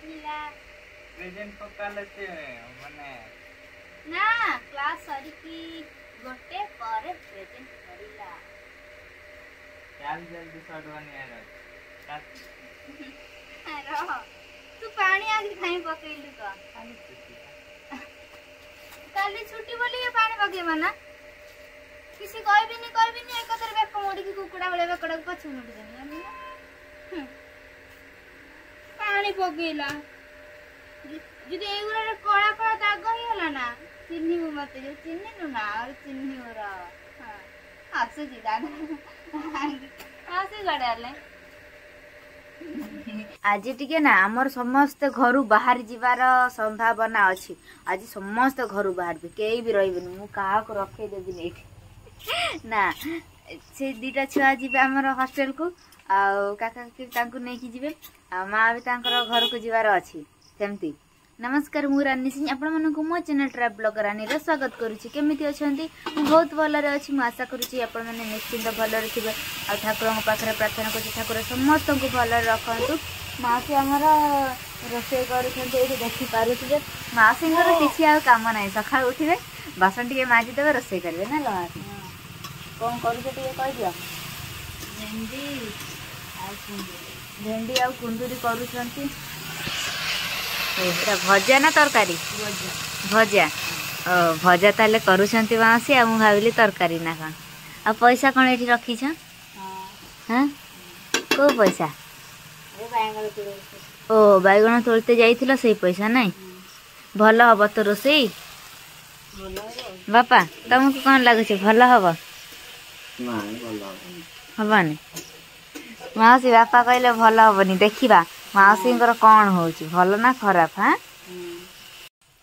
Present पकाले से माने ना क्लास सरी की गोटे पर प्रेजेंट करिला चाल जल्दी सडवानी आरो रह तू पानी आगे खाई पकेलु का काली छुट्टी बोली ये पानी पके मना किसी कहबी नहीं एक तरह बेक मोड़ी की कुकुड़ा बळे बेकड़ा पछ मुड़ी देनी पानी पकेला যদি এইগুলা কড়া কড়া দাগ হইলা না চিহ্নিবু মতে যে চিহ্নিনু না আর চিহ্নিবুর হ্যাঁ আসুজি দাদা আসি গড়ালে आज टिके ना आमर समस्त घर बाहर जीवार संभावना अच्छी आज समस्त घर बाहर भी कई भी रही मु क्या रखे देवी नहीं ना से दीटा छुआ जीवे आमर हॉस्टल को आका नहीं जीवे माँ भी घर को जीवार अच्छी सेमती नमस्कार मु रानी सिंह आपण मानक मो चैनल ट्रैवल ब्लॉगर रानी रे स्वागत करुछि केमिति अछंती मु बहुत भल रे अछि मु आशा करुछि आपण माने निश्चिंत भल रे थिबे आ ठाकुर को पाखरे प्रार्थना करूछि ठाकुर समस्त को भल रखंतु मासी हमरा रोषे करूछंती एठी देखि पारुछि जे मासींगर किछि आ काम नै सखा उठिबे बासन टिके माजी देबे रोषे करबे ना लो कोन करूछ टिके कहि दियो भेंडी आ कुंदूरी करूछंती भजा ना तरकारी भजा भजा ताले करूछंती मासी आ मु भाबिली तरकारी ना कौन आ पैसा कौन एठी रखी छ हां को पैसा ओ बैगण तोलते जाइथिलो सही पैसा नहीं भल हब तो रोसई बापा तुमको कौन लागुछ भल हब हबनी मासी बापा कहले भल हबनी देखिबा मासी कौन हो भल ना खराब हाँ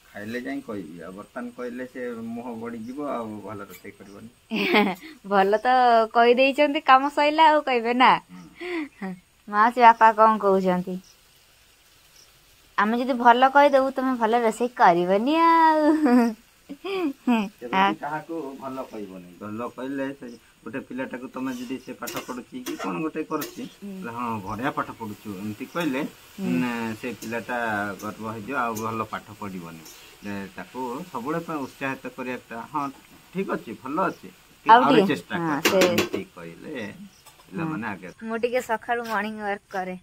खाइले जाई कहबी आ बर्तन कहले से मुह बड़ी जीवो आ भल रोसे करबनी भल तो कहि देइचंती काम सइला आ कहबे ना मासी बापा कौन कहउचंती आमे जदी भल कहि देबू तमे भल रोसे करबनी आ काहा को भल कहबनी भल कहले से गोटे पिलाटा को तुम जदि से पाठ पढ़ुची कि कौन गोटे करछि हाँ बढ़िया पाठ पढ़ुछु एमती कहले से पिलाटा गर्व हो आ भल पाठ पढ़बनी ताको सबले उत्साहित करिया हाँ ठीक अच्छे भल अच्छे आउरी चेष्टा ठीक कहले पिला माने आगे मो टिके सखाळु मॉर्निंग वर्क करे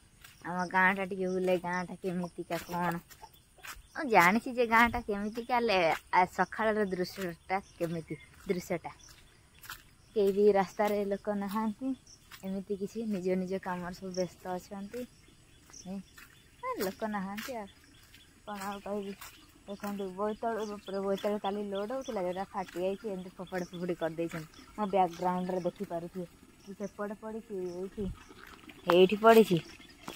हम गाँटा टिके बुले गाँटा केमितिका कौन जानी जे गाँटा केमितिका सखाळर दृश्यटा केमिति दृश्यटा कई भी रास्ता रे लोक नहांती एमती किसी निज निज काम सब व्यस्त अच्छा लोक नहांती कौन आ कहि देखो बोतल काली लोड होता जोटा फाटी जाइए एमती फफड़ फुफड़ी कर देछन मो बैकग्राउंड रे देखि पारुथि सेपटे पड़ी ये पड़ी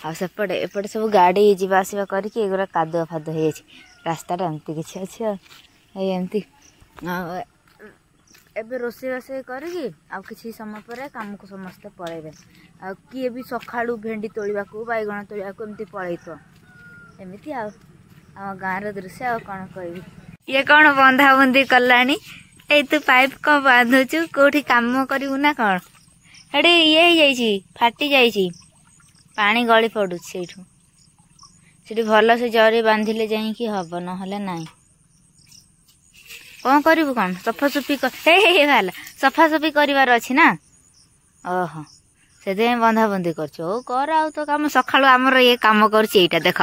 आ सेपटे एपटे सब गाड़ी जीवा आसवा करके एगुरा कादुआ फादुआ हो रास्ता एमती किसी अच्छे एमती एबे रोसे रोसे करके आ किसी समय पर काम को समस्ते पलैबे आ किए भी सखाळु भेंडी तोलिबा को बैगण तोलिबा को एमती पलैतो एमती आ गाँव दृश्य आ कौन कहबी ये कौन बंधा बंधी कलानी ए तू पाइप कौन बांधुचु कोठी काम करू ना कौन हेडे ये जाइछि फाटी जाइछि पानी गली पड़ू से भल से जरी बांधिले जाइए हम ना नाई कौन करू कौन सफासफी भाला सफासफी करार अच्छी ना ओहो से बंधा बंधी कर तो कम सका आमर ये कम कर देख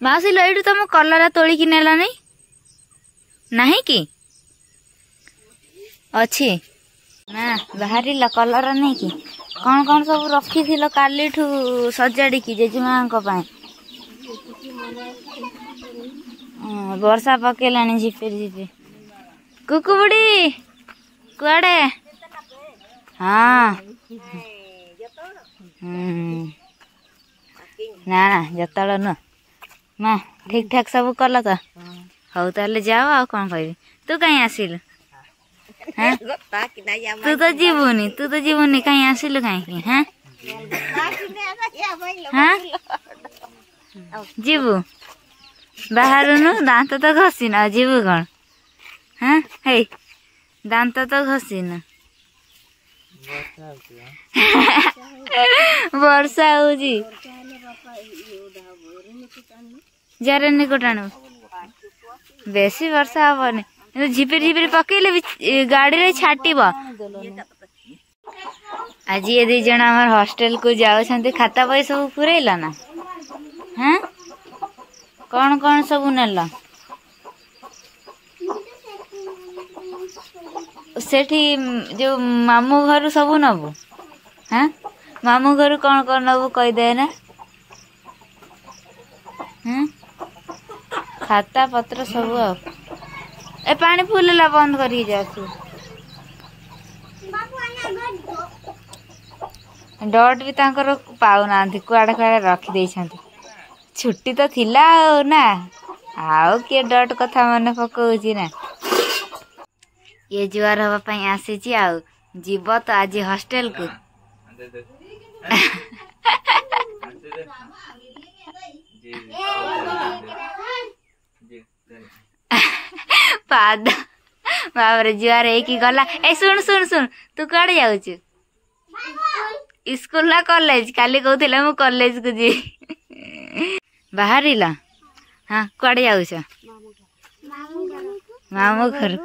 मासी लइटू तुम कलरा तोलिकी नेला नहीं कि अच्छी ना बाहर कलर नहीं कि कौन कौन सब रखी थी काली ठू सजाड़ी की जेजेमा वर्षा पकेलानी झिपे झिपे कुकु बुड़ी कुआड़े हाँ ना जतल नुह माँ ठीक ठाक सब कल तो हौ ताले जाओ आ कौन कहबी तू कहीं आसिलु तू तो जीवनी कहीं आसिलु कहीं हाँ हाँ जीवु बाहर नु दांत तो घसी ना जीवु कौन हाँ हे दांत तो घसी ना वर्षा होजी जार रेनकोट आनु बेसी वर्षा हबनी झिपिर झिपिर पकेले गाड़ी रे छाटिब। आज ये दी जन आम हॉस्टल को जाऊँ खाता बही सब पुरैल ना हाँ कौन कौन सब नेल सेठी जो मामू घर सब नबू हाँ मामू घर कौन कौन नबू कहीदे ना हाँ खाता पत्र सब ए पानी फुलला बंद करके जासु डट भी तांकर पाउना कुआड़े कुआड़े रखी देइछन्ति छुट्टी तो थिला ना आउ किए डट कथा मन पकाउछि ना ये जुआर हवा पई आसीछि आउ जीव तो आज हॉस्टल को पाद बाबरे जुआर एक ही गला ए सुन सुन सुन तू कड़े जाउछु स्कूल ना कॉलेज काली कहूला मु कॉलेज को जी बाहरिला हाँ कड़े जाउछ मामू घर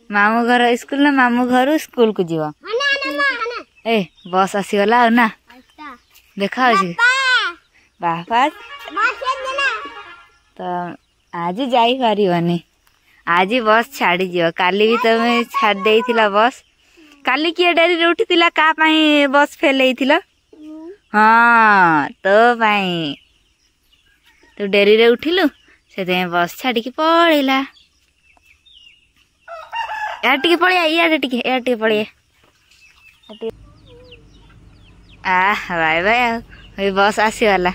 मामू घर स्कूल ना मामू घर स्कूल को जीव ए बस आसीगला ना देखा बापा तो आज जाई पारिबनी आज बस छाड़ी जीव काली भी तमें छाड़ देइथिला बस काली किए डेरी उठी का बस फेल हाँ तो पाई तू डेरी रे उठिलु से बस छाड़ी पड़ेला यार टिके पड़िया यार टिके पड़िया बाय बाय बस आसीगला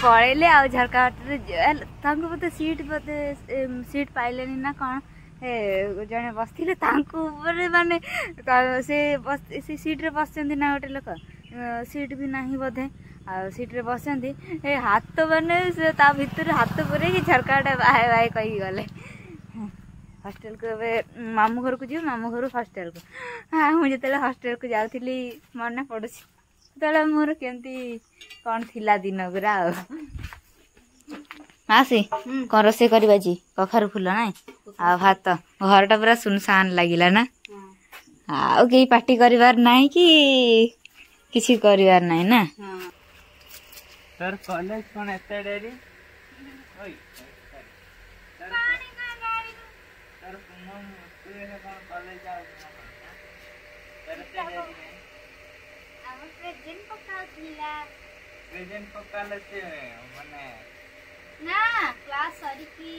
पड़ेले आ झरका बोते सीट पाइले ना कौन जड़े बसते माने से सीट रे बस ना गोटे लोक सीट भी ना बोधे आ सीट रे बस हाथ माने भितर हाथ पूरे झरका बाहे बाहे कही गले हॉस्टल को मामू घर को जी मामू घर हॉस्टल को हाँ मुझे हॉस्टल को जाऊली मन पड़ुଛି तो मोर केमती कौन थिला दिन गुरा मासी कौन रोसे कर कखारु फूल ना आ भात घरटा पूरा सुनसान लगिला ना आ कहीं पार्टी करिवार नहीं कि किसी करिवार नहीं ना सर कॉलेज कौन एते डेरी ओय सर पुनम तू ये कौन कॉलेज जाऊ सर एते डेरी प्रेजेंट पकाले से माने ना क्लास सरी की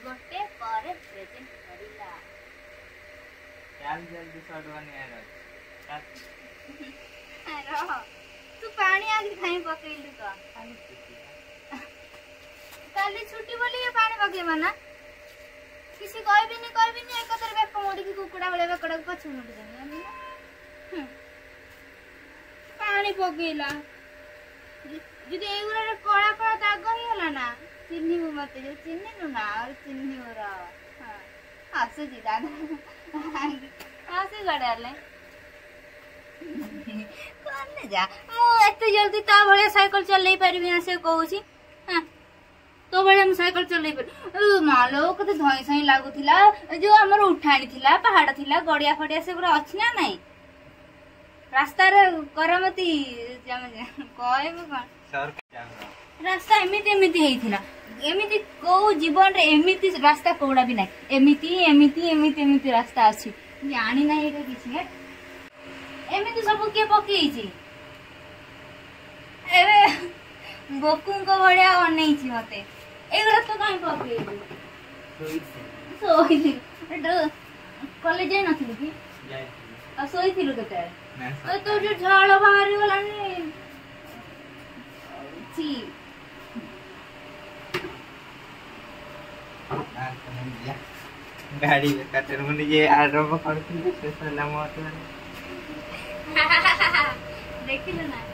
गोटे पर प्रेजेंट करिला जल्दी सडवानी यार रह तू पानी आगे खाई पकेलु तो काली छुट्टी बोली के पानी पकेबा ना किसी कहबिनी एकतर बेक मोड़ी की कुकुड़ा बळे बेकड़ा को पछ मोड़ी जानी पानी पकेला যদি এগুলোর কড়া কড়া দাগ হয়ে গেল না চিনি মতে যে চিনি না আর চিনি ওরা হ্যাঁ আসুছি দাদা আসি গড়ালে কোনে যা মু এত জলদি তা ভলে সাইকেল চলাই পারিবি না সে কହୁছি হ্যাঁ তো ভলে মু সাইকেল চলাই পারি মালো কতে ধই সাই লাগুଥିଲା যে আমার উঠাଣି थिला पहाड़ थिला गड़िया फड़िया से पूरा अछि ना नहीं रास्ता रे करमती रास्ता एमिति एमिति हेइथिला एमिति को जीवन रे एमिति रास्ता कोडा भी नाही एमिति एमिति एमिति एमिति रास्ता अछि जानि नाही एटा किछि है एमिति सब के पकेइ छी एबे गोकुं को बढिया अनै छी मते एगरा तो काई पकेइ सोई कॉलेज जाय नथिलु की जाय आ सोई थिलु केते तो जो झाड़ बाहरी वाला ची गाड़ी काटे मुझे ये आरंभ करती है से सलाम देखिल ना